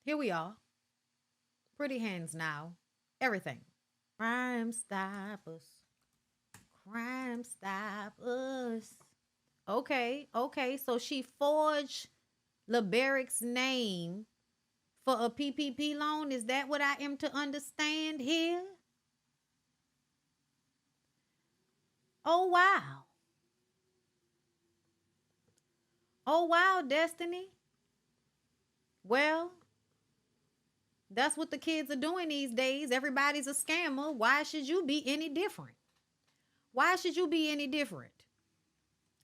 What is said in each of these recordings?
Here we are. Pretty hands now. Everything. Crime stop us. Crime stop us. Okay. So she forged LeBarrick's name for a PPP loan. Is that what I am to understand here? Oh, wow. Oh, wow, Destiny. Well, that's what the kids are doing these days. Everybody's a scammer. Why should you be any different? Why should you be any different?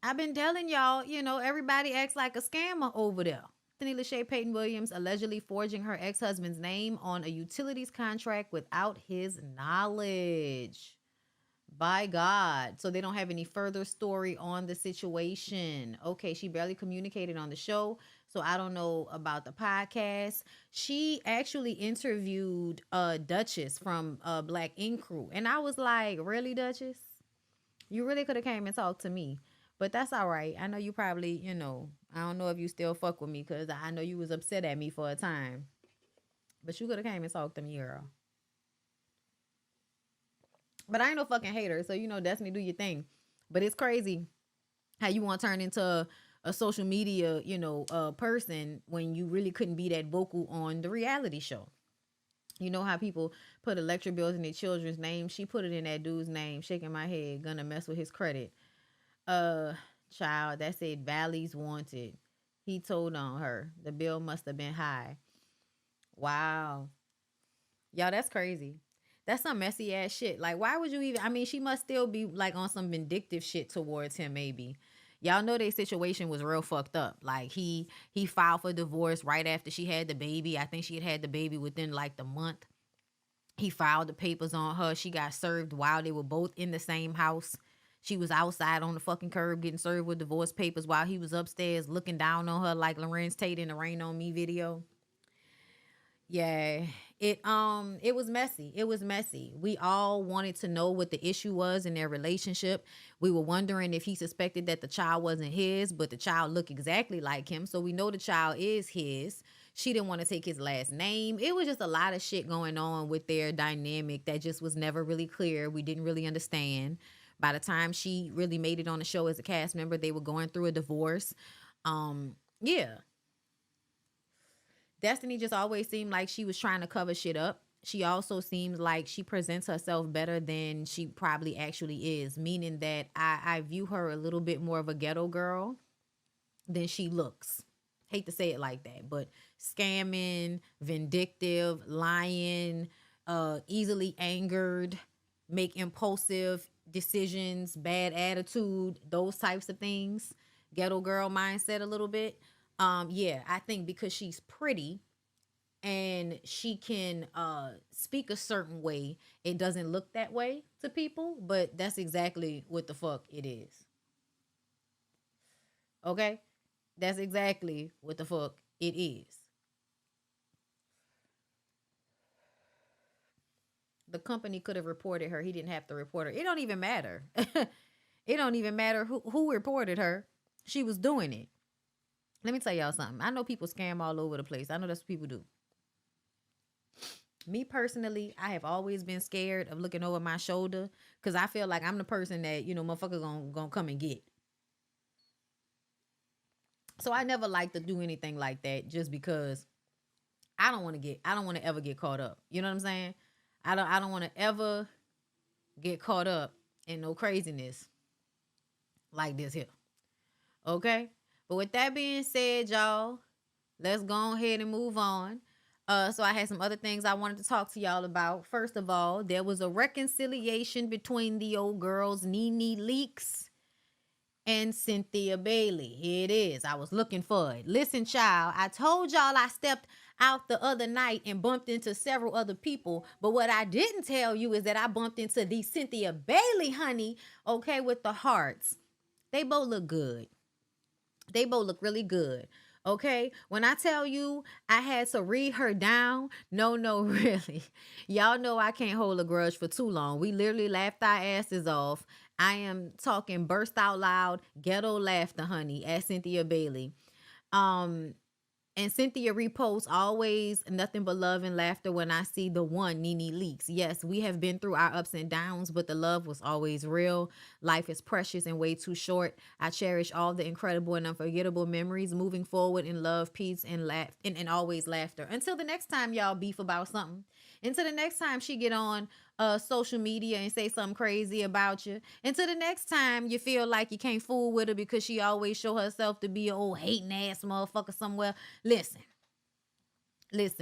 I've been telling y'all, everybody acts like a scammer over there. LASHAE Payton Williams allegedly forging her ex-husband's name on a utilities contract without his knowledge. By God. So they don't have any further story on the situation. Okay, she barely communicated on the show, so I don't know about the podcast. She actually interviewed Duchess from Black Ink Crew, and I was like, really, Duchess? You really could have came and talked to me. But that's all right. I know you probably, I don't know if you still fuck with me because I know you was upset at me for a time. But you could have came and talked to me, girl. But I ain't no fucking hater, so definitely do your thing. But it's crazy how you want to turn into a social media, person when you really couldn't be that vocal on the reality show. You know how people put electric bills in their children's name? She put it in that dude's name, shaking my head, gonna mess with his credit. Uh, Child, that said Valley's wanted. He told on her. The bill must have been high. Wow. Y'all, that's crazy. That's some messy ass shit. Like, why would you even? I mean, she must still be like on some vindictive shit towards him, maybe. Y'all know their situation was real fucked up. Like he filed for divorce right after she had the baby. I think she had the baby within like the month. He filed the papers on her. She got served while they were both in the same house. She was outside on the fucking curb getting served with divorce papers while he was upstairs looking down on her like Lorenz Tate in the Rain on Me video. Yeah, it was messy. It was messy. We all wanted to know what the issue was in their relationship. We were wondering if he suspected that the child wasn't his, but the child looked exactly like him, so we know the child is his. She didn't want to take his last name. It was just a lot of shit going on with their dynamic that just was never really clear. We didn't really understand. By the time she really made it on the show as a cast member, they were going through a divorce. Yeah, Destiny just always seemed like she was trying to cover shit up. She also seems like she presents herself better than she probably actually is, meaning that I view her a little bit more of a ghetto girl than she looks. Hate to say it like that, but scamming, vindictive, lying, easily angered, make impulsive decisions, bad attitude, those types of things. Ghetto girl mindset a little bit. Yeah, I think because she's pretty and she can speak a certain way, it doesn't look that way to people, but that's exactly what the fuck it is. Okay? That's exactly what the fuck it is. The company could have reported her. He didn't have to report her. It don't even matter. It don't even matter who reported her. She was doing it. Let me tell y'all something. I know people scam all over the place. I know that's what people do. Me personally, I have always been scared of looking over my shoulder because I feel like I'm the person that, motherfucker gonna come and get. So I never like to do anything like that just because I don't want to ever get caught up. You know what I'm saying? I don't want to ever get caught up in no craziness like this here. Okay? But with that being said, y'all, let's go ahead and move on. So I had some other things I wanted to talk to y'all about. First of all, there was a reconciliation between the old girls, Nene Leaks and Cynthia Bailey. Here it is. I was looking for it. Listen, child, I told y'all I stepped out the other night and bumped into several other people. But what I didn't tell you is that I bumped into the Cynthia Bailey, honey, okay, with the hearts. They both look good. They both look really good. Okay, when I tell you I had to read her down, no, really. Y'all know I can't hold a grudge for too long. We literally laughed our asses off. I am talking burst out loud, ghetto laughter, honey, at Cynthia Bailey. Um, And Cynthia reposts, always nothing but love and laughter when I see the one Nene Leaks. Yes, we have been through our ups and downs, but the love was always real. Life is precious and way too short. I cherish all the incredible and unforgettable memories moving forward in love, peace, and laugh and always laughter. Until the next time y'all beef about something. Until the next time she get on social media and say something crazy about you. Until the next time you feel like you can't fool with her because she always show herself to be an old hating ass motherfucker somewhere. Listen,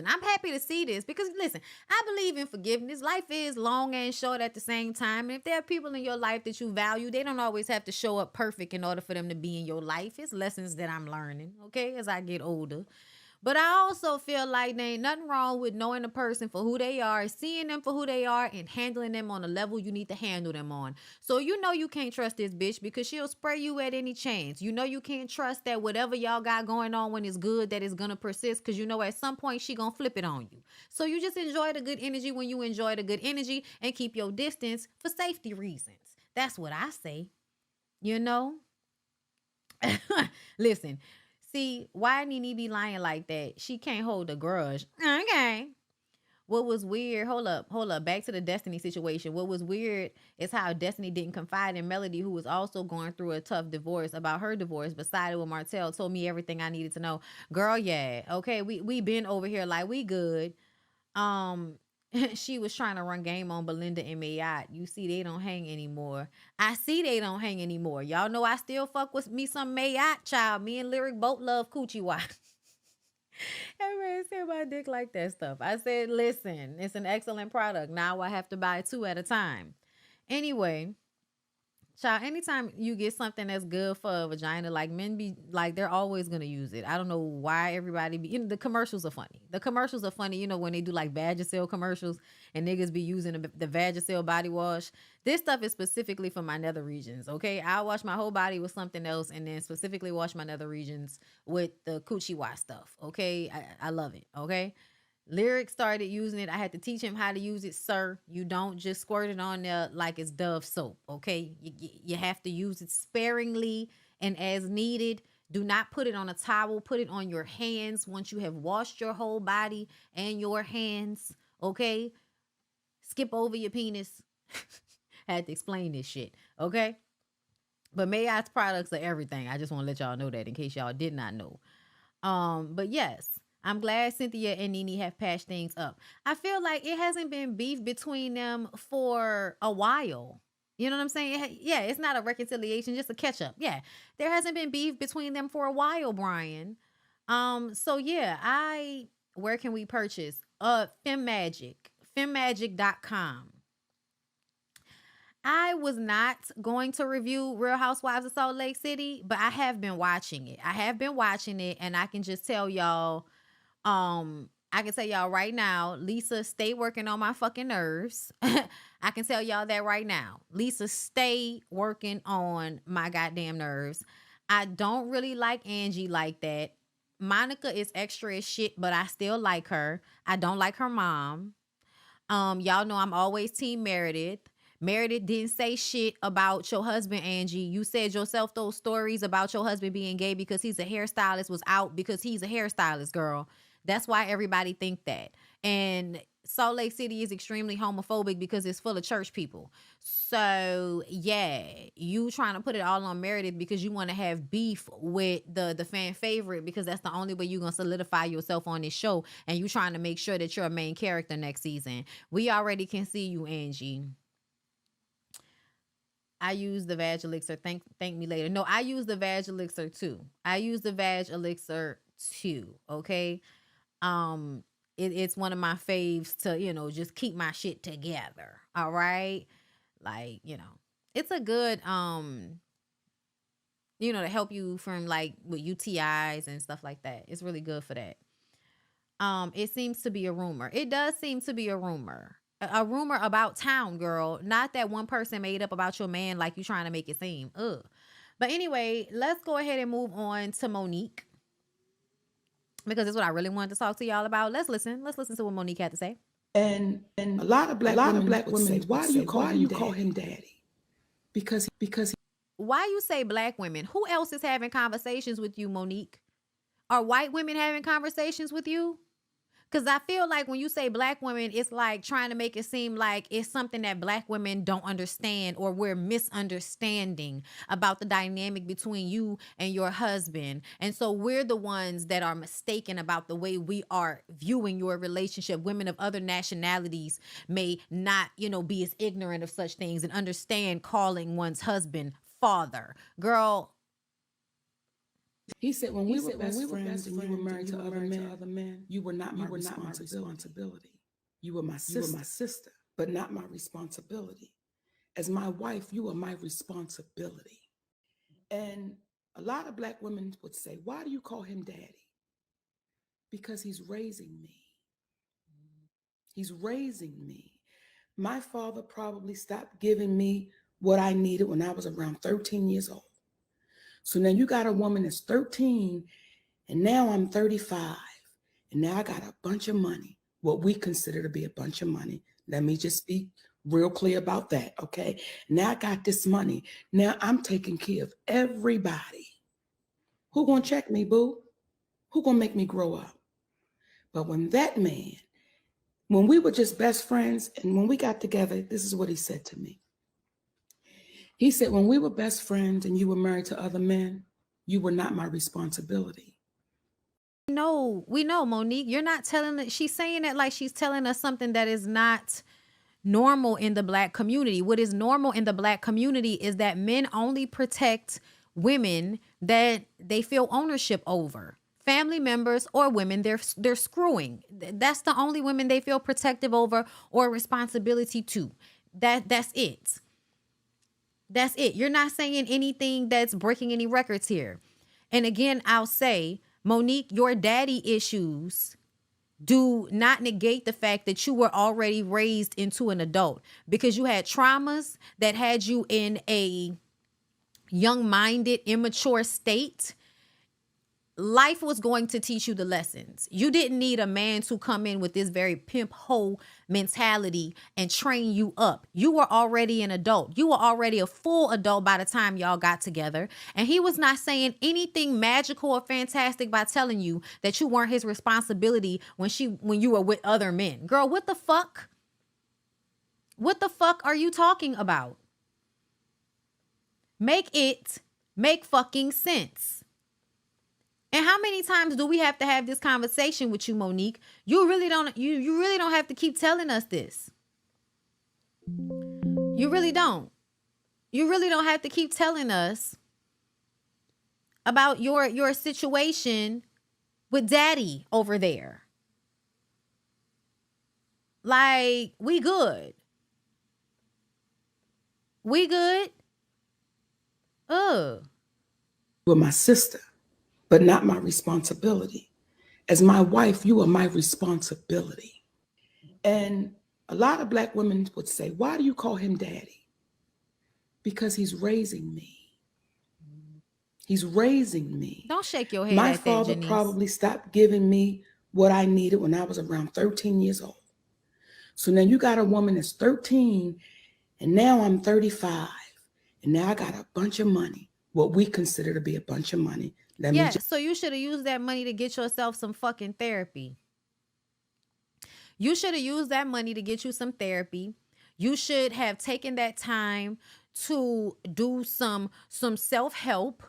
I'm happy to see this because listen, I believe in forgiveness. Life is long and short at the same time. And if there are people in your life that you value, they don't always have to show up perfect in order for them to be in your life. It's lessons that I'm learning, okay, as I get older. But I also feel like there ain't nothing wrong with knowing a person for who they are, seeing them for who they are, and handling them on the level you need to handle them on. So you know you can't trust this bitch because she'll spray you at any chance. You know you can't trust that whatever y'all got going on when it's good, that it's gonna persist because you know at some point she gonna flip it on you. So you just enjoy the good energy when you enjoy the good energy and keep your distance for safety reasons. That's what I say. You know? Listen, see, why Nene be lying like that? She can't hold a grudge. Okay. What was weird, hold up, back to the Destiny situation. What was weird is how Destiny didn't confide in Melody, who was also going through a tough divorce, about her divorce, but sided with Martell, told me everything I needed to know. Girl, yeah, okay, we been over here like we good. Um, she was trying to run game on Belinda and Mayat. You see, they don't hang anymore. I see they don't hang anymore. Y'all know I still fuck with me some Mayat, child. Me and Lyric both love Coochie Watch. Everybody say my dick like that stuff. I said, listen, it's an excellent product. Now I have to buy 2 at a time. Anyway, child, anytime you get something that's good for a vagina, like men be like, they're always gonna use it. I don't know why everybody be, the commercials are funny. The commercials are funny, when they do like Vagisil commercials and niggas be using the Vagisil body wash. This stuff is specifically for my nether regions, okay? I wash my whole body with something else and then specifically wash my nether regions with the Coochie Wash stuff, okay? I love it, okay? Lyric started using it. I had to teach him how to use it, sir. You don't just squirt it on there like it's Dove soap, okay? You have to use it sparingly and as needed. Do not put it on a towel. Put it on your hands once you have washed your whole body and your hands, okay? Skip over your penis. Had to explain this shit, okay? But Mayot's products are everything. I just want to let y'all know that in case y'all did not know. But yes, I'm glad Cynthia and Nene have patched things up. I feel like it hasn't been beef between them for a while. You know what I'm saying? Yeah, it's not a reconciliation, just a catch up. Yeah, there hasn't been beef between them for a while, Brian. So yeah, where can we purchase? Femmagic, femmagic.com. I was not going to review Real Housewives of Salt Lake City, but I have been watching it. And I can just tell y'all, I can tell y'all right now, Lisa, stay working on my fucking nerves. I can tell y'all that right now. Lisa, stay working on my goddamn nerves. I don't really like Angie like that. Monica is extra as shit, but I still like her. I don't like her mom. Y'all know I'm always team Meredith. Meredith didn't say shit about your husband, Angie. You said yourself those stories about your husband being gay because he's a hairstylist was out because he's a hairstylist, girl. That's why everybody think that. And Salt Lake City is extremely homophobic because it's full of church people. So yeah, you trying to put it all on Meredith because you want to have beef with the fan favorite because that's the only way you're going to solidify yourself on this show. And you trying to make sure that you're a main character next season. We already can see you, Angie. I use the Vag Elixir. Thank me later. No, I use the Vag Elixir too. Okay. It's one of my faves to, just keep my shit together. All right. Like, it's a good, to help you from like with UTIs and stuff like that. It's really good for that. It seems to be a rumor. It does seem to be a rumor. A rumor about town, girl. Not that one person made up about your man like you trying to make it seem. Ugh. But anyway, let's go ahead and move on to Monique. Because it's what I really wanted to talk to y'all about. Let's listen. Let's listen to what Monique had to say. And a lot of black women say, why do you call him daddy? Because why you say black women? Who else is having conversations with you, Monique? Are white women having conversations with you? Because I feel like when you say black women, it's like trying to make it seem like it's something that black women don't understand, or we're misunderstanding about the dynamic between you and your husband. And so we're the ones that are mistaken about the way we are viewing your relationship. Women of other nationalities may not, be as ignorant of such things and understand calling one's husband father. Girl, he said, when we were best friends and you were married to other men, you were not my responsibility. You were my sister, but not my responsibility. As my wife, you are my responsibility. And a lot of black women would say, why do you call him daddy? Because he's raising me. He's raising me. My father probably stopped giving me what I needed when I was around 13 years old. So now you got a woman that's 13, and now I'm 35, and now I got a bunch of money, what we consider to be a bunch of money. Let me just be real clear about that, okay? Now I got this money. Now I'm taking care of everybody. Who gonna check me, boo? Who gonna make me grow up? But when we were just best friends, and when we got together, this is what he said to me. He said, when we were best friends and you were married to other men, you were not my responsibility. No, we know, Monique. You're not telling it. She's saying it like she's telling us something that is not normal in the black community. What is normal in the black community is that men only protect women that they feel ownership over. Family members or women they're screwing. That's the only women they feel protective over or responsibility to. That's it. That's it. You're not saying anything that's breaking any records here. And again, I'll say, Monique, your daddy issues do not negate the fact that you were already raised into an adult, because you had traumas that had you in a young-minded, immature state. Life was going to teach you the lessons. You didn't need a man to come in with this very pimp hoe mentality and train you up. You were already an adult. You were already a full adult by the time y'all got together. And he was not saying anything magical or fantastic by telling you that you weren't his responsibility when you were with other men. Girl, what the fuck? What the fuck are you talking about? Make fucking sense. And how many times do we have to have this conversation with you, Monique? You really don't have to keep telling us this. You really don't. You really don't have to keep telling us about your situation with daddy over there. Like, we good. We good? You were my sister, but not my responsibility. As my wife, you are my responsibility. And a lot of black women would say, why do you call him daddy? Because he's raising me. He's raising me. Don't shake your head. My father probably stopped giving me what I needed when I was around 13 years old. So now you got a woman that's 13, and now I'm 35, and now I got a bunch of money, what we consider to be a bunch of money. So you should have used that money to get yourself some fucking therapy. You should have used that money to get you some therapy. You should have taken that time to do some self-help,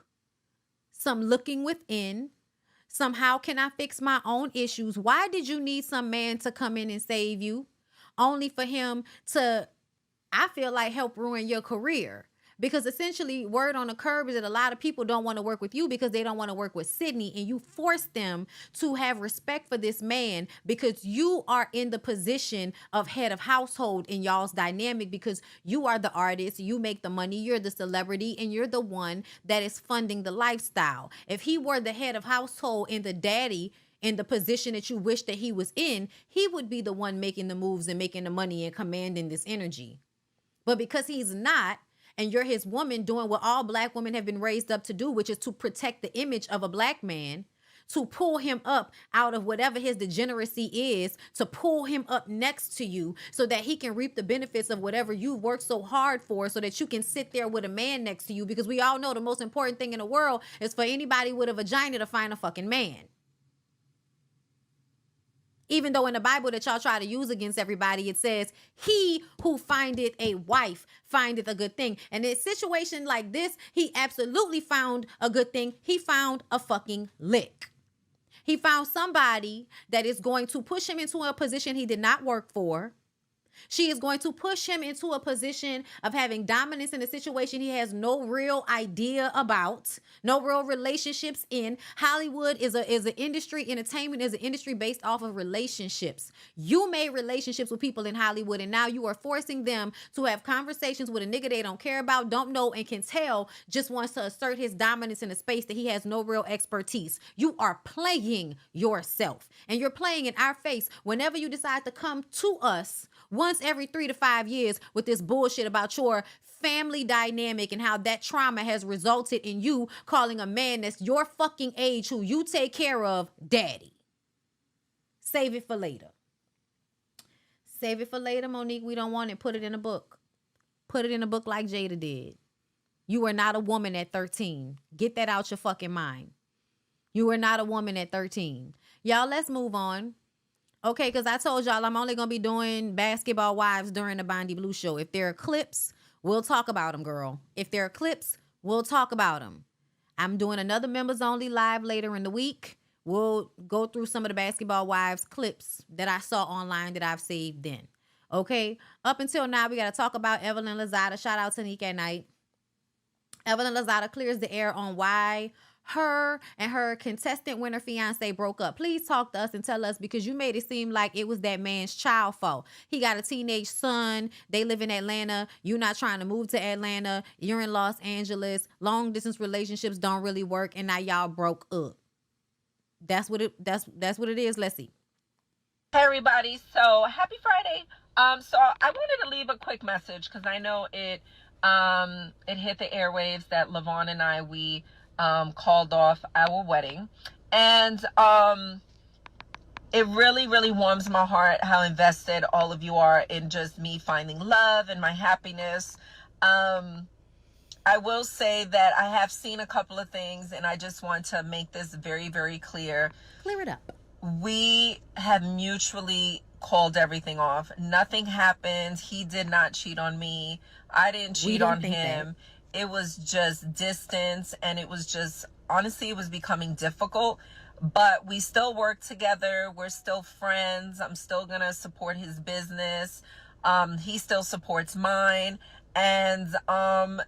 some looking within, some how can I fix my own issues? Why did you need some man to come in and save you, only for him to, I feel like, help ruin your career? Because essentially, word on the curb is that a lot of people don't want to work with you because they don't want to work with Sydney, and you force them to have respect for this man because you are in the position of head of household in y'all's dynamic, because you are the artist, you make the money, you're the celebrity, and you're the one that is funding the lifestyle. If he were the head of household and the daddy in the position that you wish that he was in, he would be the one making the moves and making the money and commanding this energy. But because he's not, and you're his woman doing what all black women have been raised up to do, which is to protect the image of a black man, to pull him up out of whatever his degeneracy is, to pull him up next to you so that he can reap the benefits of whatever you worked so hard for, so that you can sit there with a man next to you. Because we all know the most important thing in the world is for anybody with a vagina to find a fucking man. Even though in the Bible that y'all try to use against everybody, it says, he who findeth a wife findeth a good thing. And in a situation like this, he absolutely found a good thing. He found a fucking lick. He found somebody that is going to push him into a position he did not work for. She is going to push him into a position of having dominance in a situation he has no real idea about, no real relationships in. Hollywood is an industry, entertainment is an industry based off of relationships. You made relationships with people in Hollywood, and now you are forcing them to have conversations with a nigga they don't care about, don't know, and can tell just wants to assert his dominance in a space that he has no real expertise. You are playing yourself, and you're playing in our face whenever you decide to come to us once every 3 to 5 years with this bullshit about your family dynamic and how that trauma has resulted in you calling a man that's your fucking age who you take care of daddy. Save it for later. Save it for later, Monique. We don't want it. Put it in a book. Put it in a book like Jada did. You are not a woman at 13. Get that out your fucking mind. You are not a woman at 13. Y'all, let's move on. Okay, because I told y'all I'm only going to be doing basketball wives during the BondyBlue show. If there are clips, we'll talk about them, girl. If there are clips, we'll talk about them. I'm doing another members only live later in the week. We'll go through some of the basketball wives clips that I saw online that I've saved then. Okay, up until now, we got to talk about Evelyn Lozada. Shout out to Nick at Night. Evelyn Lozada clears the air on why her and her contestant winner fiance broke up. Please talk to us and tell us, because you made it seem like it was that man's child fault. He got a teenage son. They live in Atlanta. You're not trying to move to Atlanta. You're in Los Angeles. Long distance relationships don't really work, and now y'all broke up. That's what it is. Let's see. Hey everybody. So happy Friday. So I wanted to leave a quick message because I know it hit the airwaves that Lavon and we called off our wedding, and it really, really warms my heart how invested all of you are in just me finding love and my happiness. I will say that I have seen a couple of things, and I just want to make this very, very clear. Clear it up. We have mutually called everything off. Nothing happened. He did not cheat on me. I didn't cheat on him. It was just distance, and it was just, honestly, it was becoming difficult, but we still work together. We're still friends. I'm still going to support his business. He still supports mine, and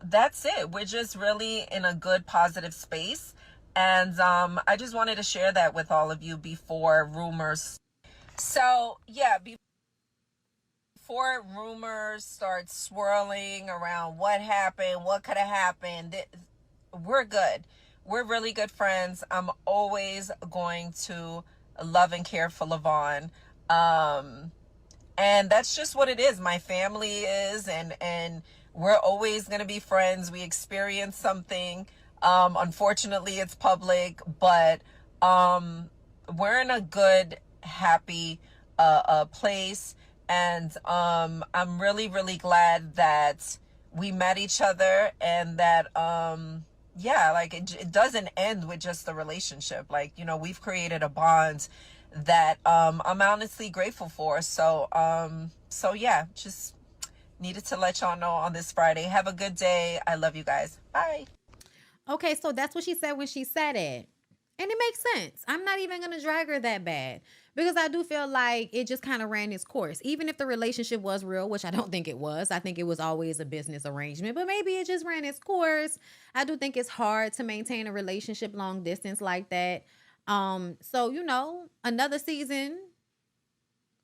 that's it. We're just really in a good, positive space, and I just wanted to share that with all of you before rumors. So, yeah, before rumors start swirling around what happened, what could have happened, we're good. We're really good friends. I'm always going to love and care for Lavon. And that's just what it is. My family is, and we're always going to be friends. We experience something. Unfortunately, it's public, but we're in a good, happy place. And I'm really, really glad that we met each other, and that, yeah, like it doesn't end with just the relationship. Like, you know, we've created a bond that I'm honestly grateful for. So yeah, just needed to let y'all know on this Friday. Have a good day. I love you guys. Bye. Okay, so that's what she said when she said it. And it makes sense. I'm not even going to drag her that bad, because I do feel like it just kind of ran its course. Even if the relationship was real, which I don't think it was. I think it was always a business arrangement, but maybe it just ran its course. I do think it's hard to maintain a relationship long distance like that. So, you know, another season,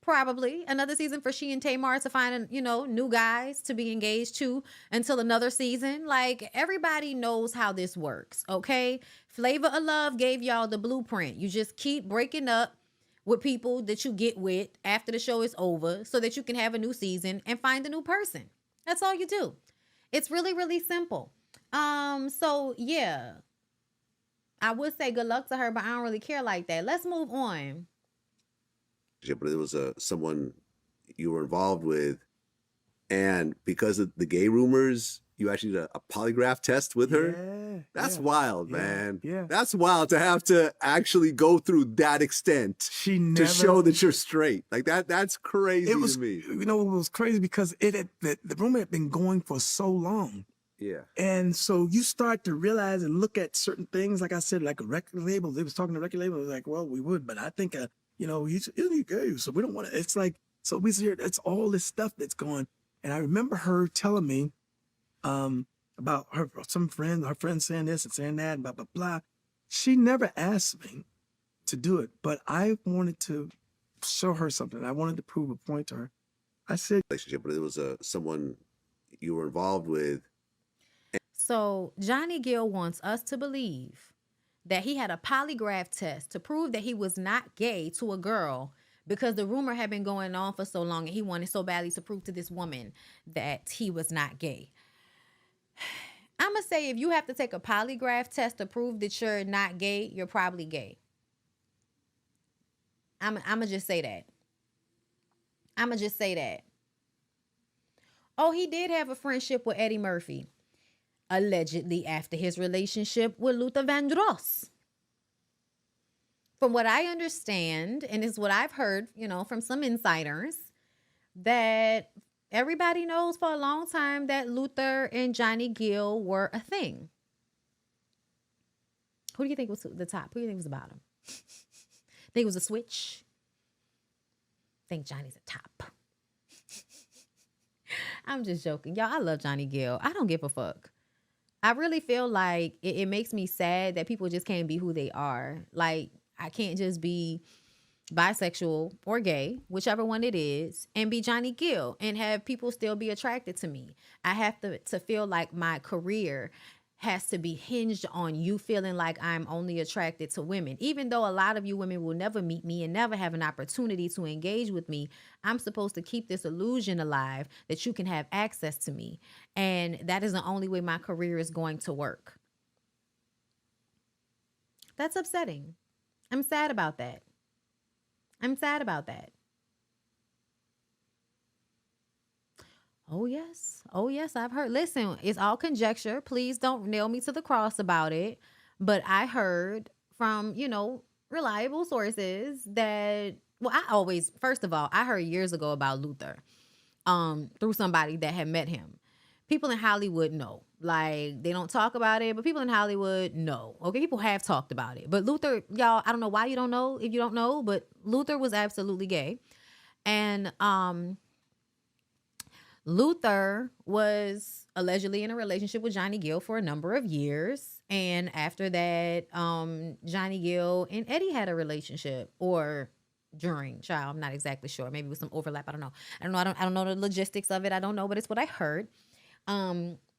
probably another season for she and Tamar to find, you know, new guys to be engaged to until another season. Like, everybody knows how this works, okay? Flavor of Love gave y'all the blueprint. You just keep breaking up with people that you get with after the show is over so that you can have a new season and find a new person. That's all you do. It's really, really simple. So yeah, I would say good luck to her, but I don't really care like that. Let's move on. But it was someone you were involved with, and because of the gay rumors, you actually did a polygraph test with her. Yeah, That's yeah, wild, yeah, man. yeah. That's wild to have to actually go through that extent She to never show that you're straight. Like that's crazy It was, to me. you know, it was crazy because the rumor had been going for so long. Yeah. And so you start to realize and look at certain things, like I said, like a record label. They was talking to record label. It was like, well, we would, but I think, you know, he's gay, so we don't want to. It's like, so we hear it's all this stuff that's going. And I remember her telling me about her friend saying this and saying that, and blah blah blah. She never asked me to do it, but I wanted to show her something. I wanted to prove a point to her. I said, Relationship, but it was someone you were involved with. So Johnny Gill wants us to believe that he had a polygraph test to prove that he was not gay to a girl because the rumor had been going on for so long and he wanted so badly to prove to this woman that he was not gay. I'm going to say if you have to take a polygraph test to prove that you're not gay, you're probably gay. I'm going to just say that. I'm going to just say that. Oh, he did have a friendship with Eddie Murphy, allegedly after his relationship with Luther Vandross. From what I understand, and is what I've heard, you know, from some insiders, that everybody knows for a long time that Luther and Johnny Gill were a thing. Who do you think was the top? Who do you think was the bottom? Think it was a switch? Think Johnny's a top. I'm just joking. Y'all, I love Johnny Gill. I don't give a fuck. I really feel like it makes me sad that people just can't be who they are. Like, I can't just be bisexual or gay, whichever one it is, and be Johnny Gill and have people still be attracted to me. I have to feel like my career has to be hinged on you feeling like I'm only attracted to women. Even though a lot of you women will never meet me and never have an opportunity to engage with me, I'm supposed to keep this illusion alive that you can have access to me. And that is the only way my career is going to work. That's upsetting. I'm sad about that. I'm sad about that. Oh, yes. Oh, yes, I've heard. Listen, it's all conjecture. Please don't nail me to the cross about it. But I heard from, you know, reliable sources that, well, first of all, I heard years ago about Luther through somebody that had met him. People in Hollywood know. Like, they don't talk about it, but people in Hollywood know. Okay, people have talked about it. But Luther, y'all, I don't know why you don't know if you don't know, but Luther was absolutely gay. And Luther was allegedly in a relationship with Johnny Gill for a number of years. And after that, Johnny Gill and Eddie had a relationship, or during, child, I'm not exactly sure. Maybe with some overlap. I don't know. I don't know the logistics of it. I don't know, but it's what I heard.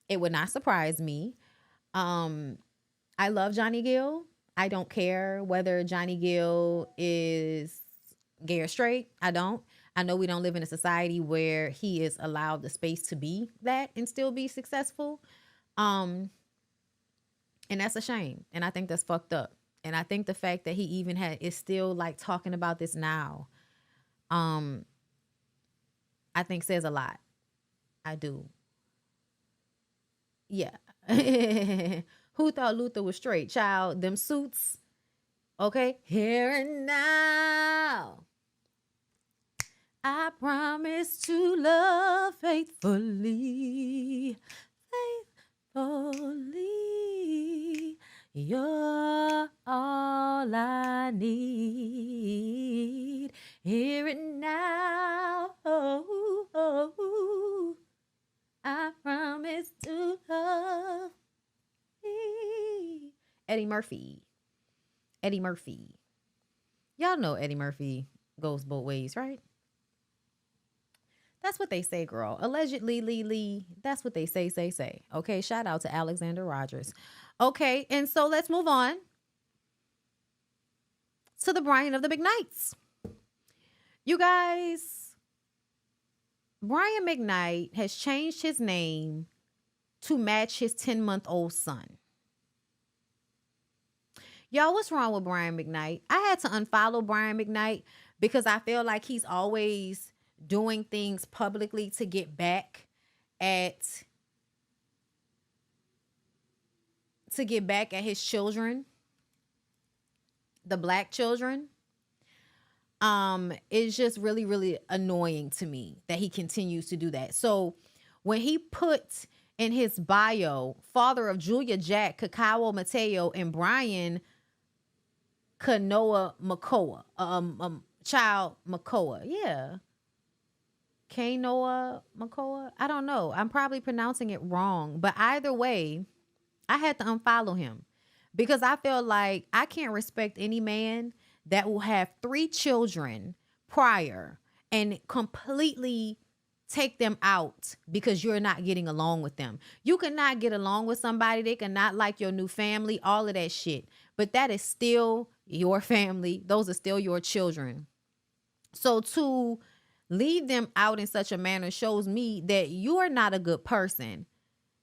It would not surprise me. I love Johnny Gill. I don't care whether Johnny Gill is gay or straight. I don't. I know we don't live in a society where he is allowed the space to be that and still be successful. And that's a shame. And I think that's fucked up. And I think the fact that he even is still like talking about this now, I think says a lot. I do. Yeah. Who thought Luther was straight? Child, them suits. Okay. Here and now, I promise to love faithfully, faithfully. You're all I need. Here and now, oh, oh, oh. I promise to love me. Eddie Murphy. Eddie Murphy. Y'all know Eddie Murphy goes both ways, right? That's what they say, girl. Allegedly, Lee. That's what they say. Okay, shout out to Alexander Rogers. Okay, and so let's move on to the Brian of the McKnights. You guys, Brian McKnight has changed his name to match his 10-month-old son. Y'all, what's wrong with Brian McKnight? I had to unfollow Brian McKnight because I feel like he's always doing things publicly to get back at to get back at his children, the black children, it's just really, really annoying to me that he continues to do that. So when he put in his bio, father of Julia Jack, Cacao Mateo, and Brian Kanoa Makoa, child Makoa. Yeah. Kanoa Makoa. I don't know. I'm probably pronouncing it wrong. But either way, I had to unfollow him because I feel like I can't respect any man that will have 3 children prior and completely take them out because you're not getting along with them. You cannot get along with somebody. They cannot like your new family, all of that shit. But that is still your family. Those are still your children. So to leave them out in such a manner shows me that you are not a good person.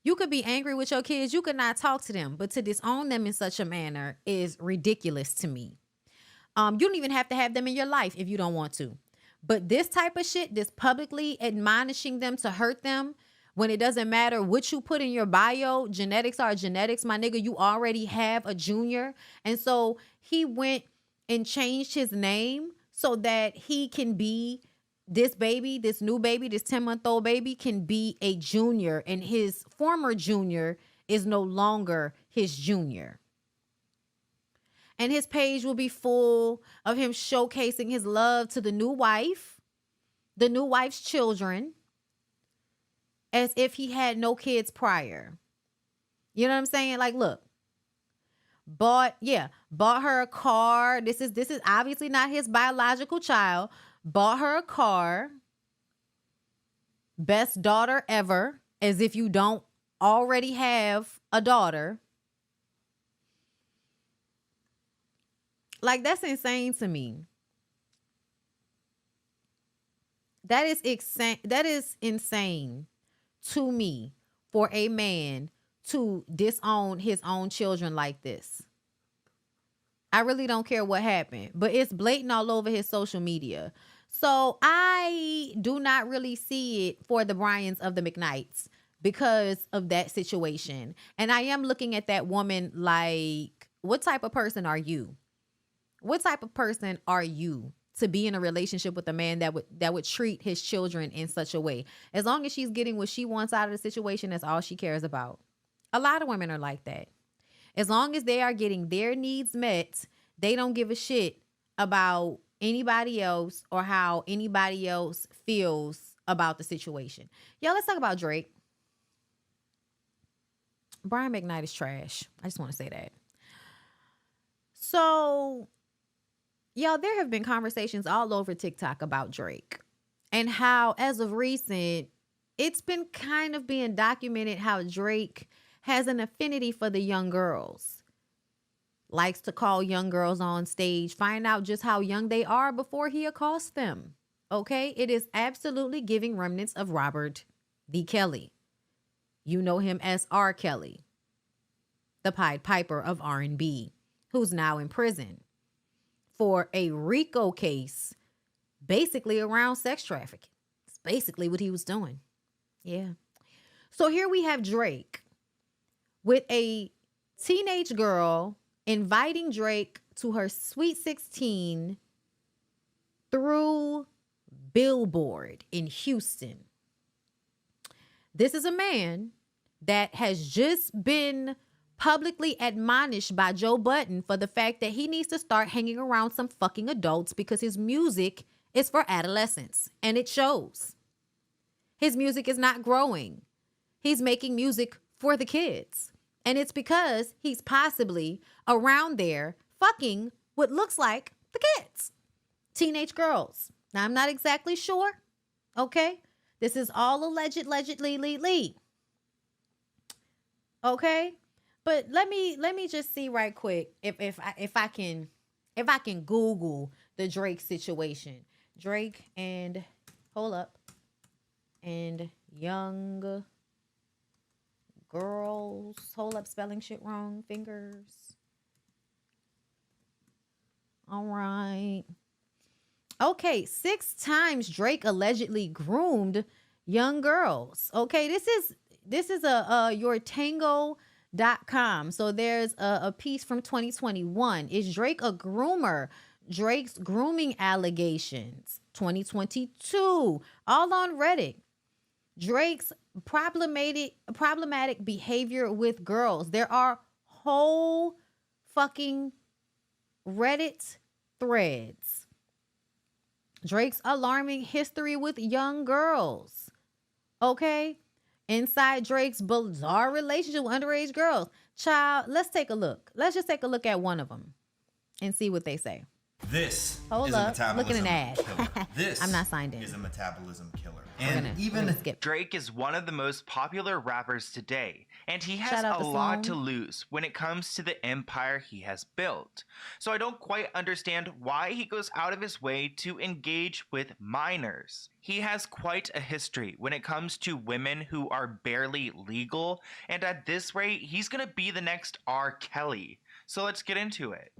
You could be angry with your kids. You could not talk to them. But to disown them in such a manner is ridiculous to me. You don't even have to have them in your life if you don't want to. But this type of shit, this publicly admonishing them to hurt them when it doesn't matter what you put in your bio, genetics are genetics, my nigga, you already have a junior. And so he went and changed his name so that he can be this baby, this new baby, this 10-month-old baby can be a junior, and his former junior is no longer his junior. And his page will be full of him showcasing his love to the new wife, the new wife's children, as if he had no kids prior. You know what I'm saying? Like, look, bought her a car. This is obviously not his biological child. Bought her a car. Best daughter ever, as if you don't already have a daughter. Like, that's insane to me. That is insane to me for a man to disown his own children like this. I really don't care what happened, but it's blatant all over his social media. So I do not really see it for the Bryans of the McKnights because of that situation. And I am looking at that woman like, what type of person are you? What type of person are you to be in a relationship with a man that would treat his children in such a way? As long as she's getting what she wants out of the situation, that's all she cares about. A lot of women are like that. As long as they are getting their needs met, they don't give a shit about anybody else or how anybody else feels about the situation. Yo, let's talk about Drake. Brian McKnight is trash. I just want to say that. So, y'all, there have been conversations all over TikTok about Drake and how, as of recent, it's been kind of being documented how Drake has an affinity for the young girls. Likes to call young girls on stage, find out just how young they are before he accosts them. Okay? It is absolutely giving remnants of Robert D. Kelly. You know him as R. Kelly, the Pied Piper of R&B, who's now in prison for a RICO case basically around sex trafficking. It's basically what he was doing. Yeah. So here we have Drake with a teenage girl inviting Drake to her Sweet 16 through Billboard in Houston. This is a man that has just been publicly admonished by Joe Budden for the fact that he needs to start hanging around some fucking adults because his music is for adolescents, and it shows. His music is not growing. He's making music for the kids, and it's because he's possibly around there fucking what looks like the kids, teenage girls. Now, I'm not exactly sure, okay? This is all allegedly. Okay? But let me just see right quick if I can Google the Drake situation. Drake and hold up. And young girls. Hold up, spelling shit wrong. Fingers. All right. Okay, 6 times Drake allegedly groomed young girls. Okay, this is a your tango SEDURE.com. So there's a piece from 2021. Is Drake a groomer? Drake's grooming allegations. 2022. All on Reddit. Drake's problematic behavior with girls. There are whole fucking Reddit threads. Drake's alarming history with young girls. Okay? Inside Drake's bizarre relationship with underage girls. Child, let's take a look. Let's just take a look at one of them and see what they say. This Hold is up. a metabolism Look at an ad. killer. This I'm not signed in. is a metabolism killer. We're And gonna skip. Drake is one of the most popular rappers today, and he has Shout out a to lot Sloan. to lose when it comes to the empire he has built. So I don't quite understand why he goes out of his way to engage with minors. He has quite a history when it comes to women who are barely legal, and at this rate, he's gonna be the next R. Kelly. So let's get into it.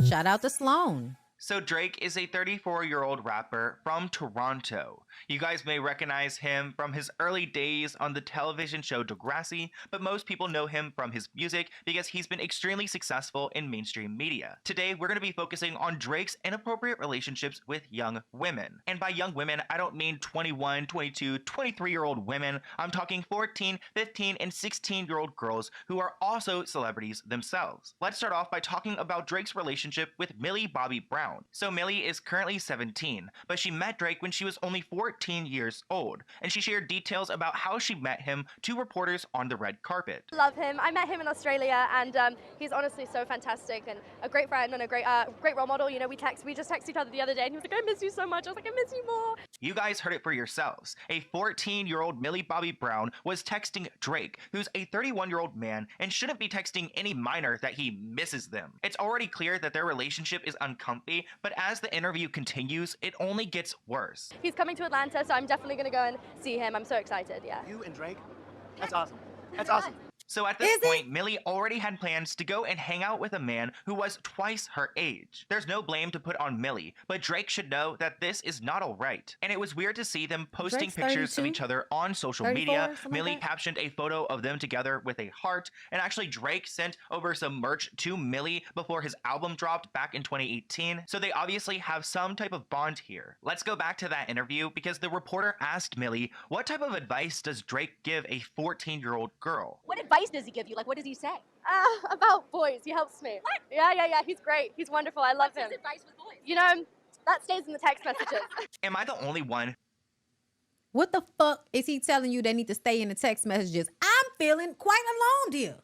Shout out to Sloan. So Drake is a 34-year-old rapper from Toronto. You guys may recognize him from his early days on the television show Degrassi, but most people know him from his music because he's been extremely successful in mainstream media. Today, we're going to be focusing on Drake's inappropriate relationships with young women. And by young women, I don't mean 21, 22, 23-year-old women. I'm talking 14, 15, and 16-year-old girls who are also celebrities themselves. Let's start off by talking about Drake's relationship with Millie Bobby Brown. So Millie is currently 17, but she met Drake when she was only 14 years old, and she shared details about how she met him to reporters on the red carpet. Love him. I met him in Australia, and he's honestly so fantastic and a great friend and a great role model. You know, we just texted each other the other day, and he was like, "I miss you so much." I was like, "I miss you more." You guys heard it for yourselves. A 14-year-old Millie Bobby Brown was texting Drake, who's a 31-year-old man and shouldn't be texting any minor that he misses them. It's already clear that their relationship is uncomfy, but as the interview continues, it only gets worse. He's coming to Atlanta, so I'm definitely going to go and see him. I'm so excited, yeah. You and Drake? That's awesome. That's awesome. So at this point, Millie already had plans to go and hang out with a man who was twice her age. There's no blame to put on Millie, but Drake should know that this is not alright. And it was weird to see them posting Drake's pictures of 32, each other on social 34, media. something like Millie that. captioned a photo of them together with a heart, and actually Drake sent over some merch to Millie before his album dropped back in 2018. So they obviously have some type of bond here. Let's go back to that interview because the reporter asked Millie, what type of advice does Drake give a 14-year-old girl? What advice does he give you? Like, what does he say? About boys, he helps me. What? Yeah. He's great. He's wonderful. I love him. What's his advice with boys? You know, that stays in the text messages. Am I the only one What the fuck is he telling you that need to stay in the text messages? I'm feeling quite alone here.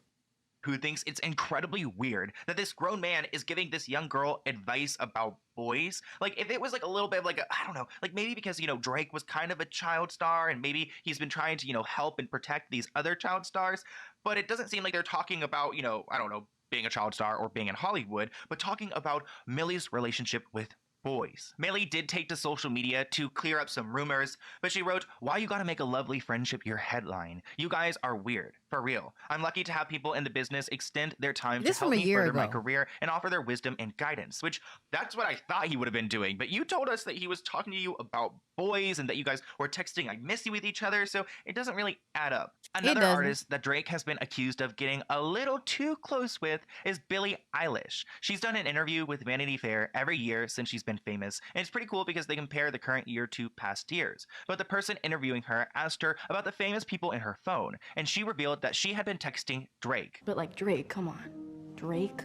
who thinks it's incredibly weird that this grown man is giving this young girl advice about boys? Like, if it was like a little bit of like, I don't know, like maybe because, you know, Drake was kind of a child star and maybe he's been trying to, you know, help and protect these other child stars, but it doesn't seem like they're talking about, you know, I don't know, being a child star or being in Hollywood, but talking about Millie's relationship with boys. Millie did take to social media to clear up some rumors, but she wrote, "Why you gotta make a lovely friendship your headline? You guys are weird. For real. I'm lucky to have people in the business extend their time This to help from a me year further my ago. career and offer their wisdom and guidance," which that's what I thought he would have been doing. But you told us that he was talking to you about boys and that you guys were texting "I miss you" with each other, so it doesn't really add up. Another doesn't. artist that Drake has been accused of getting a little too close with is Billie Eilish. She's done an interview with Vanity Fair every year since she's been famous, and it's pretty cool because they compare the current year to past years. But the person interviewing her asked her about the famous people in her phone, and she revealed that she had been texting Drake. But like, Drake, come on. Drake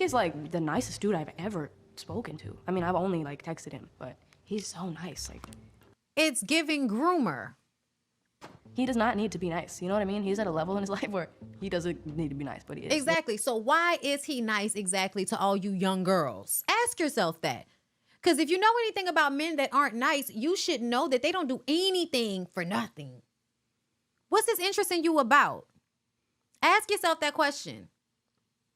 is like the nicest dude I've ever spoken to. I mean, I've only like texted him, but he's so nice. Like, It's giving groomer. he does not need to be nice. You know what I mean? He's at a level in his life where he doesn't need to be nice, but he is. Exactly. So why is he nice exactly to all you young girls? Ask yourself that. Because if you know anything about men that aren't nice, you should know that they don't do anything for nothing. What's this interesting you about? Ask yourself that question.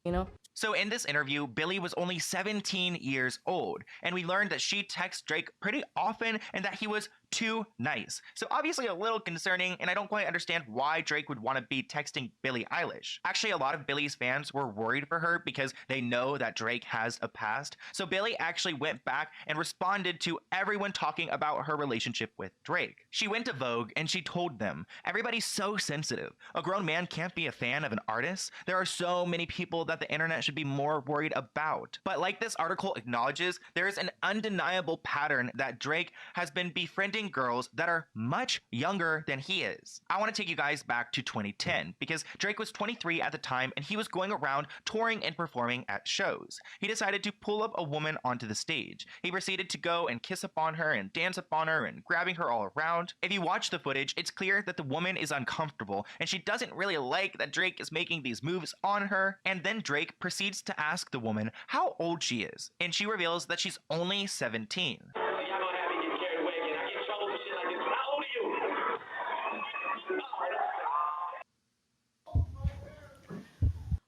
You know? So in this interview, Billie was only 17 years old, and we learned that she texts Drake pretty often and that he was too nice. So obviously a little concerning, and I don't quite understand why Drake would want to be texting Billie Eilish. Actually, a lot of Billie's fans were worried for her because they know that Drake has a past. So Billie actually went back and responded to everyone talking about her relationship with Drake. She went to Vogue and she told them, everybody's so sensitive. A grown man can't be a fan of an artist. There are so many people that the internet should be more worried about. But like this article acknowledges, there is an undeniable pattern that Drake has been befriending girls that are much younger than he is. I want to take you guys back to 2010 because Drake was 23 at the time and he was going around touring and performing at shows. He decided to pull up a woman onto the stage. He proceeded to go and kiss upon her and dance upon her and grabbing her all around. If you watch the footage, it's clear that the woman is uncomfortable and she doesn't really like that Drake is making these moves on her. And then Drake proceeds to ask the woman how old she is, and she reveals that she's only 17.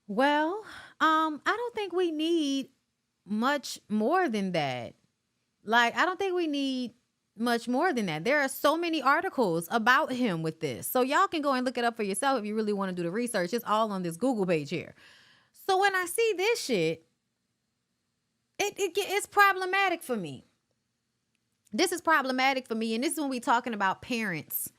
Well, I don't think we need much more than that. Like, I don't think we need much more than that. There are so many articles about him with this. So y'all can go and look it up for yourself if you really want to do the research. It's all on this Google page here. So when I see this shit, it's problematic for me. This is problematic for me. And this is when we're talking about parents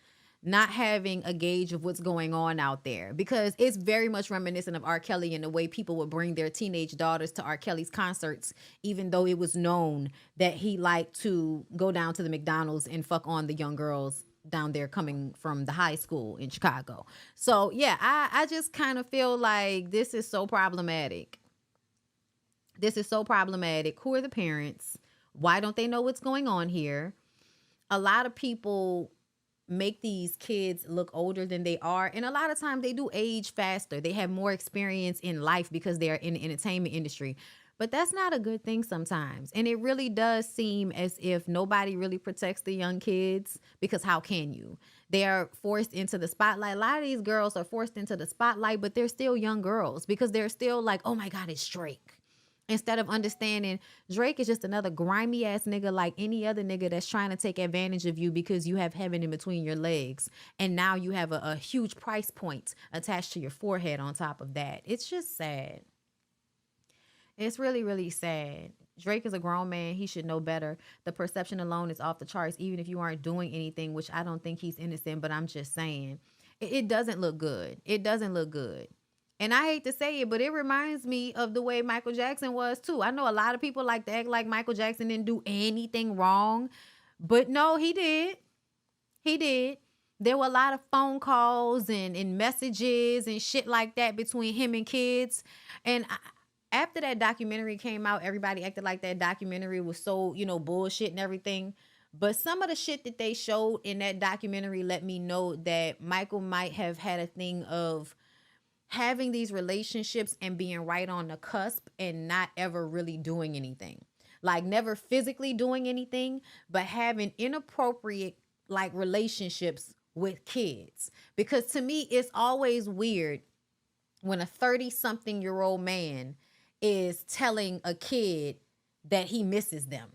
not having a gauge of what's going on out there, because it's very much reminiscent of R. Kelly and the way people would bring their teenage daughters to R. Kelly's concerts, even though it was known that he liked to go down to the McDonald's and fuck on the young girls down there coming from the high school in Chicago. So yeah, I just kind of feel like this is so problematic. This is so problematic. Who are the parents? Why don't they know what's going on here? A lot of people make these kids look older than they are. And a lot of times they do age faster. They have more experience in life because they're in the entertainment industry. But that's not a good thing sometimes. And it really does seem as if nobody really protects the young kids, because how can you? They are forced into the spotlight. A lot of these girls are forced into the spotlight, but they're still young girls because they're still like, oh my God, it's Drake. Instead of understanding Drake is just another grimy ass nigga like any other nigga that's trying to take advantage of you because you have heaven in between your legs. And now you have a huge price point attached to your forehead on top of that. It's just sad. It's really, really sad. Drake is a grown man. He should know better. The perception alone is off the charts, even if you aren't doing anything, which I don't think he's innocent, but I'm just saying it doesn't look good. It doesn't look good. And I hate to say it, but it reminds me of the way Michael Jackson was too. I know a lot of people like to act like Michael Jackson didn't do anything wrong, but no, he did. He did. There were a lot of phone calls and messages and shit like that between him and kids. And after that documentary came out, everybody acted like that documentary was so, bullshit and everything. But some of the shit that they showed in that documentary let me know that Michael might have had a thing of having these relationships and being right on the cusp and not ever really doing anything. Like never physically doing anything, but having inappropriate like relationships with kids. Because to me, it's always weird when a 30-something-year-old man is telling a kid that he misses them.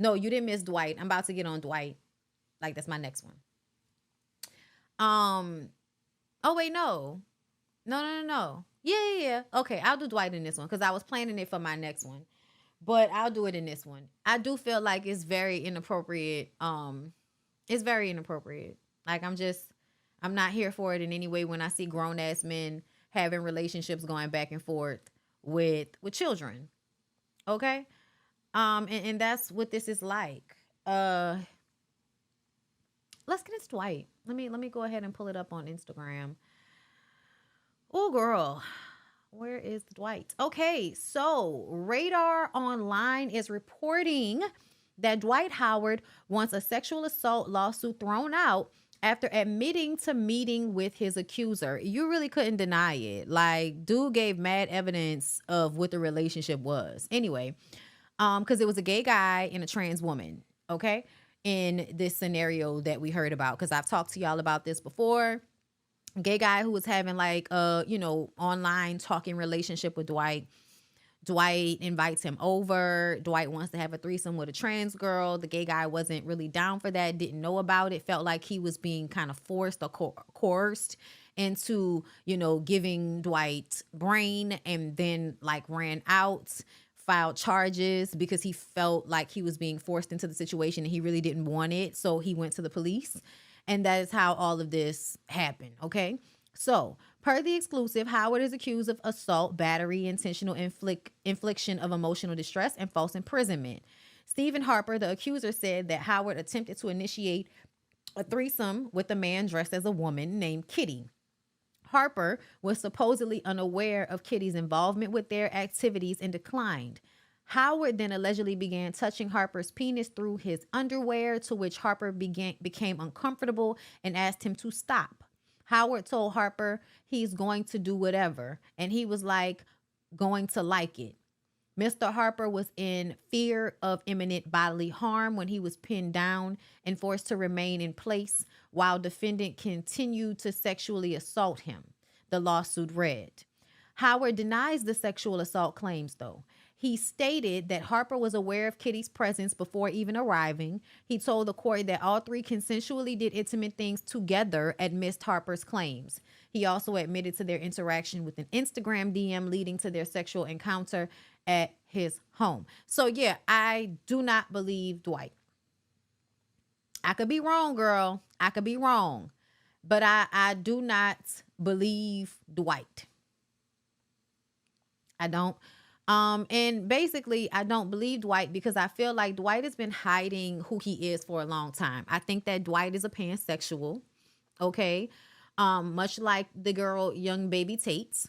No, you didn't miss Dwight. I'm about to get on Dwight. Like that's my next one. Oh wait, no. No. Yeah. Okay, I'll do Dwight in this one because I was planning it for my next one. But I'll do it in this one. I do feel like it's very inappropriate. It's very inappropriate. Like I'm not here for it in any way when I see grown-ass men having relationships going back and forth with children. Okay? And that's what this is like. Let's get into Dwight. Let me go ahead and pull it up on Instagram. Oh, girl. Where is Dwight? Okay, so Radar Online is reporting that Dwight Howard wants a sexual assault lawsuit thrown out after admitting to meeting with his accuser. You really couldn't deny it. Like, dude gave mad evidence of what the relationship was. Anyway, because it was a gay guy and a trans woman, okay, in this scenario that we heard about. Because I've talked to y'all about this before. Gay guy who was having like online talking relationship with Dwight. Dwight invites him over. Dwight wants to have a threesome with a trans girl. The gay guy wasn't really down for that, didn't know about it, felt like he was being kind of forced or coerced into, giving Dwight brain, and then like ran out, filed charges because he felt like he was being forced into the situation and he really didn't want it. So he went to the police. And that is how all of this happened. Okay. So per the exclusive, Howard is accused of assault, battery, intentional infliction of emotional distress, and false imprisonment. Stephen Harper, the accuser, said that Howard attempted to initiate a threesome with a man dressed as a woman named Kitty. Harper was supposedly unaware of Kitty's involvement with their activities and declined. Howard then allegedly began touching Harper's penis through his underwear, to which Harper became uncomfortable and asked him to stop. Howard told Harper he's going to do whatever, and he was like, going to like it. Mr. Harper was in fear of imminent bodily harm when he was pinned down and forced to remain in place while defendant continued to sexually assault him, the lawsuit read. Howard denies the sexual assault claims, though. He stated that Harper was aware of Kitty's presence before even arriving. He told the court that all three consensually did intimate things together amidst Harper's claims. He also admitted to their interaction with an Instagram DM leading to their sexual encounter at his home. So yeah, I do not believe Dwight. I could be wrong, girl. I could be wrong. But I do not believe Dwight. I don't. And basically, I don't believe Dwight because I feel like Dwight has been hiding who he is for a long time. I think that Dwight is a pansexual, okay? Much like the girl, young baby Tate.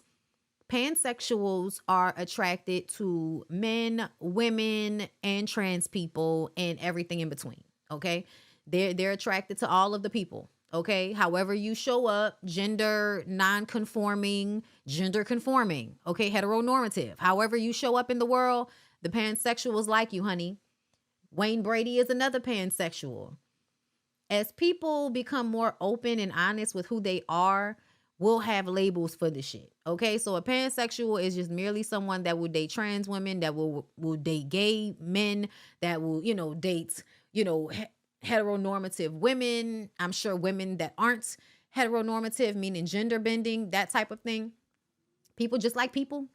Pansexuals are attracted to men, women, and trans people and everything in between, okay? They're attracted to all of the people. Okay, however you show up, gender non-conforming, gender conforming, okay, heteronormative. However you show up in the world, the pansexuals like you, honey. Wayne Brady is another pansexual. As people become more open and honest with who they are, we'll have labels for the shit. Okay, so a pansexual is just merely someone that will date trans women, that will date gay men, that will, date, heteronormative women. I'm sure women that aren't heteronormative, meaning gender bending, that type of thing. People just like people.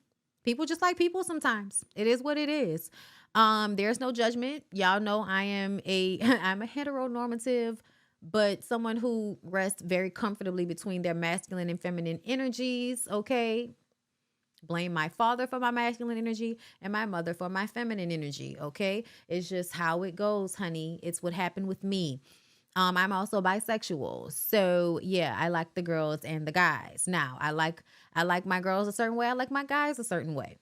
People just like people sometimes. It is what it is. There's no judgment. Y'all know I'm a heteronormative, but someone who rests very comfortably between their masculine and feminine energies, okay? Blame my father for my masculine energy and my mother for my feminine energy, okay? It's just how it goes, honey. It's what happened with me. I'm also bisexual. So, yeah, I like the girls and the guys. Now, I like my girls a certain way. I like my guys a certain way.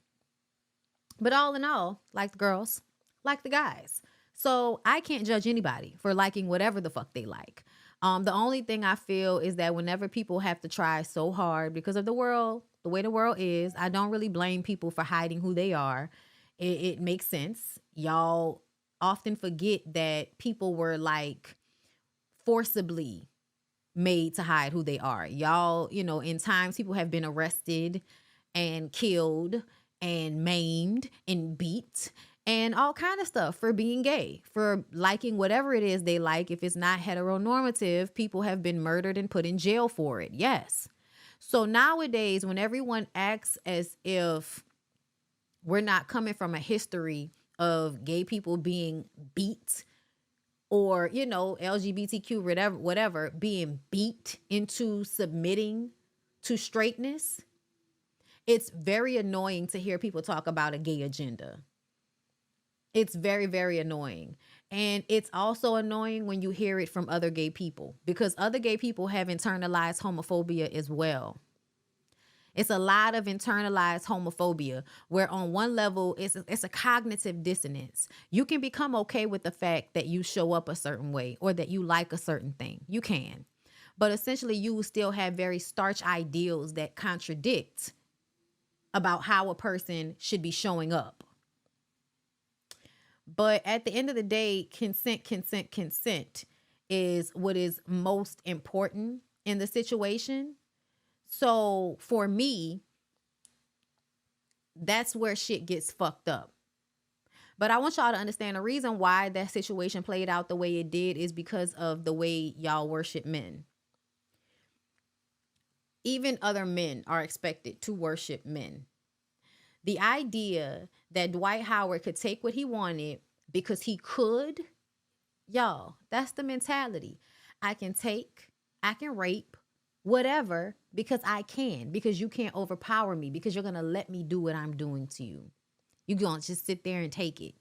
But all in all, like the girls, like the guys. So, I can't judge anybody for liking whatever the fuck they like. The only thing I feel is that whenever people have to try so hard because of the way the world is, I don't really blame people for hiding who they are. It makes sense. Y'all often forget that people were like forcibly made to hide who they are. Y'all, in times people have been arrested and killed and maimed and beat and all kind of stuff for being gay, for liking whatever it is they like. If it's not heteronormative, people have been murdered and put in jail for it. Yes. So nowadays, when everyone acts as if we're not coming from a history of gay people being beat or, LGBTQ, whatever, being beat into submitting to straightness, it's very annoying to hear people talk about a gay agenda. It's very, very annoying. And it's also annoying when you hear it from other gay people because other gay people have internalized homophobia as well. It's a lot of internalized homophobia where on one level it's a cognitive dissonance. You can become okay with the fact that you show up a certain way or that you like a certain thing. You can. But essentially you will still have very starch ideals that contradict about how a person should be showing up. But at the end of the day, consent is what is most important in the situation. So for me, That's where shit gets fucked up. But I want y'all to understand the reason why that situation played out the way it did is because of the way y'all worship men. Even other men are expected to worship men. The idea that Dwight Howard could take what he wanted because he could, y'all, that's the mentality. I can take, I can rape, whatever, because I can, because you can't overpower me, because you're going to let me do what I'm doing to you. You're going to just sit there and take it.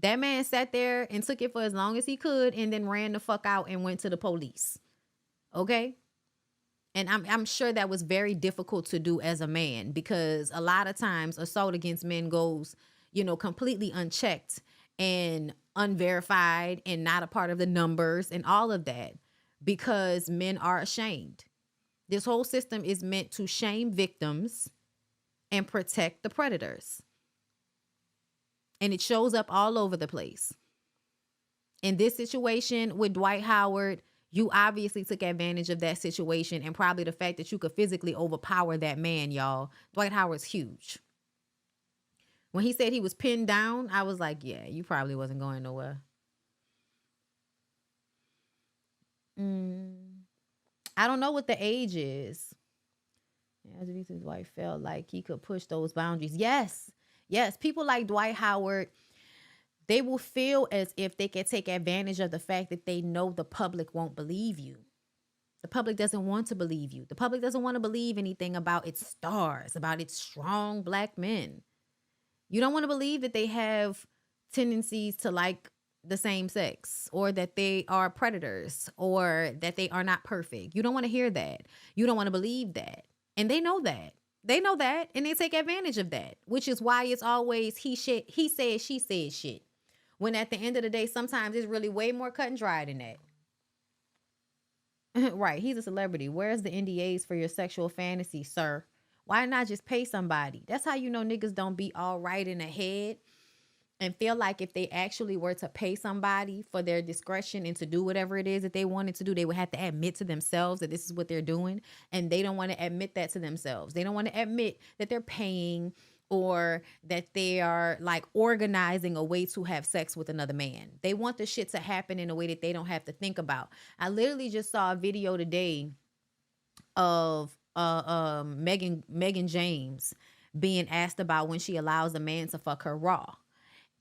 That man sat there and took it for as long as he could and then ran the fuck out and went to the police. Okay? And I'm sure that was very difficult to do as a man, because a lot of times assault against men goes, you know, completely unchecked and unverified and not a part of the numbers and all of that, because men are ashamed. This whole system is meant to shame victims and protect the predators. And it shows up all over the place. In this situation with Dwight Howard, you obviously took advantage of that situation, and probably the fact that you could physically overpower that man, y'all. Dwight Howard's huge. When he said he was pinned down, I was like, yeah, you probably wasn't going nowhere. I don't know what the age is. As Dwight felt like he could push those boundaries. Yes. People like Dwight Howard, they will feel as if they can take advantage of the fact that they know the public won't believe you. The public doesn't want to believe you. The public doesn't want to believe anything about its stars, about its strong black men. You don't want to believe that they have tendencies to like the same sex, or that they are predators, or that they are not perfect. You don't want to hear that. You don't want to believe that. And they know that. They know that, and they take advantage of that, which is why it's always he said, she said shit. When at the end of the day, sometimes it's really way more cut and dry than that. Right. He's a celebrity. Where's the NDAs for your sexual fantasy, sir? Why not just pay somebody? That's how you know niggas don't be all right in the head and feel like if they actually were to pay somebody for their discretion and to do whatever it is that they wanted to do, they would have to admit to themselves that this is what they're doing. And they don't want to admit that to themselves. They don't want to admit that they're paying, or that they are like organizing a way to have sex with another man. They want the shit to happen in a way that they don't have to think about. I literally just saw a video today of Megan James being asked about when she allows a man to fuck her raw.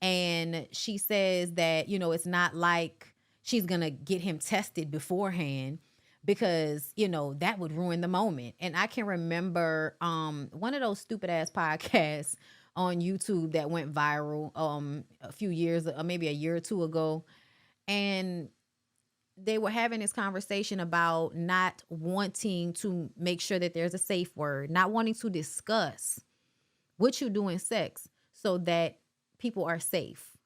And she says that, you know, it's not like she's going to get him tested beforehand, because, you know, that would ruin the moment. And I can remember one of those stupid ass podcasts on YouTube that went viral a few years, maybe a year or two ago. And they were having this conversation about not wanting to make sure that there's a safe word, not wanting to discuss what you do in sex so that people are safe.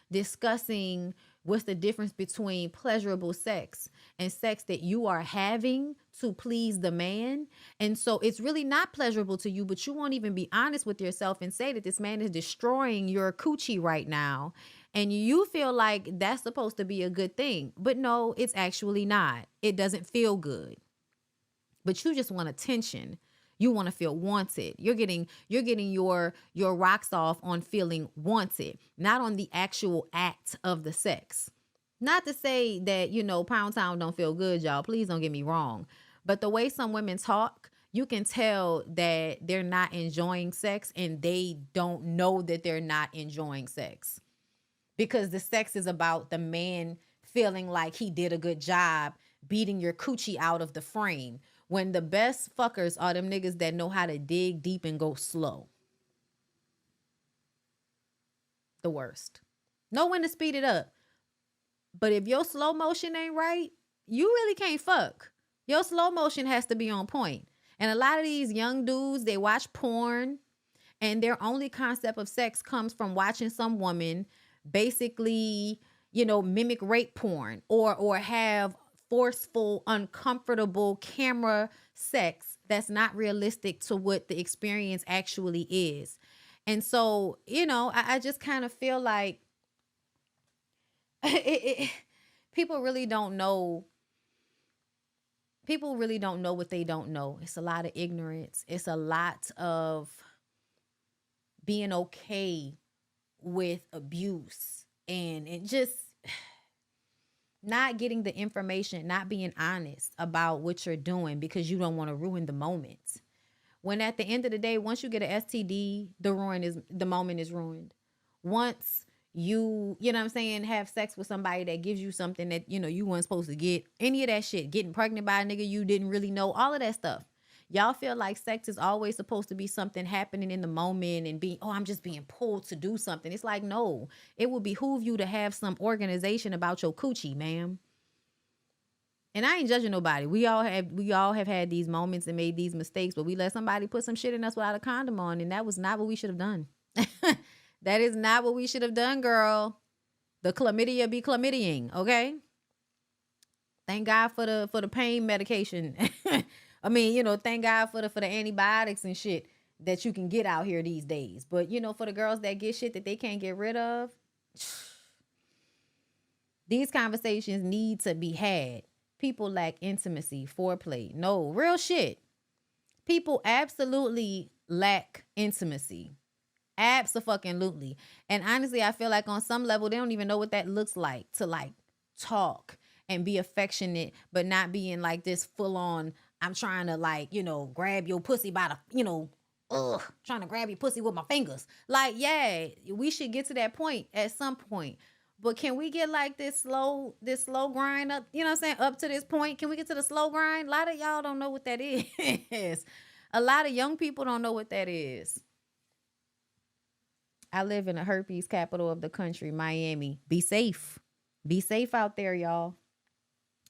Discussing what's the difference between pleasurable sex and sex that you are having to please the man. And so it's really not pleasurable to you, but you won't even be honest with yourself and say that this man is destroying your coochie right now. And you feel like that's supposed to be a good thing. But no, it's actually not. It doesn't feel good. But you just want attention. You want to feel wanted. You're getting your rocks off on feeling wanted, not on the actual act of the sex. Not to say that, you know, Pound Town don't feel good, y'all. Please don't get me wrong. But the way some women talk, you can tell that they're not enjoying sex, and they don't know that they're not enjoying sex. Because the sex is about the man feeling like he did a good job beating your coochie out of the frame. When the best fuckers are them niggas that know how to dig deep and go slow. The worst. Know when to speed it up. But if your slow motion ain't right, you really can't fuck. Your slow motion has to be on point. And a lot of these young dudes, they watch porn, and their only concept of sex comes from watching some woman basically, you know, mimic rape porn or have forceful, uncomfortable camera sex that's not realistic to what the experience actually is. And so, you know, I just kind of feel like people really don't know. people really don't know what they don't know. It's a lot of ignorance. It's a lot of being okay with abuse and it just not getting the information, not being honest about what you're doing because you don't want to ruin the moment. When at the end of the day, once you get an STD, the moment is ruined. Once you know what I'm saying, have sex with somebody that gives you something that, you weren't supposed to get, any of that shit, getting pregnant by a nigga you didn't really know, all of that stuff. Y'all feel like sex is always supposed to be something happening in the moment and I'm just being pulled to do something. It's like, no, it would behoove you to have some organization about your coochie, ma'am. And I ain't judging nobody. We all have had these moments and made these mistakes, but we let somebody put some shit in us without a condom on, and that was not what we should have done. That is not what we should have done, girl. The chlamydia be chlamydiaing, okay? Thank God for the pain medication. I mean, thank God for the antibiotics and shit that you can get out here these days. But, for the girls that get shit that they can't get rid of, these conversations need to be had. People lack intimacy, foreplay. No, real shit. People absolutely lack intimacy. Abso-fucking-lutely. And honestly, I feel like on some level, they don't even know what that looks like to like talk and be affectionate, but not being like this full on, I'm trying to like, grab your pussy by the, trying to grab your pussy with my fingers. Like, yeah, we should get to that point at some point. But can we get like this slow grind up, you know what I'm saying, up to this point? Can we get to the slow grind? A lot of y'all don't know what that is. A lot of young people don't know what that is. I live in the herpes capital of the country, Miami. Be safe. Be safe out there, y'all.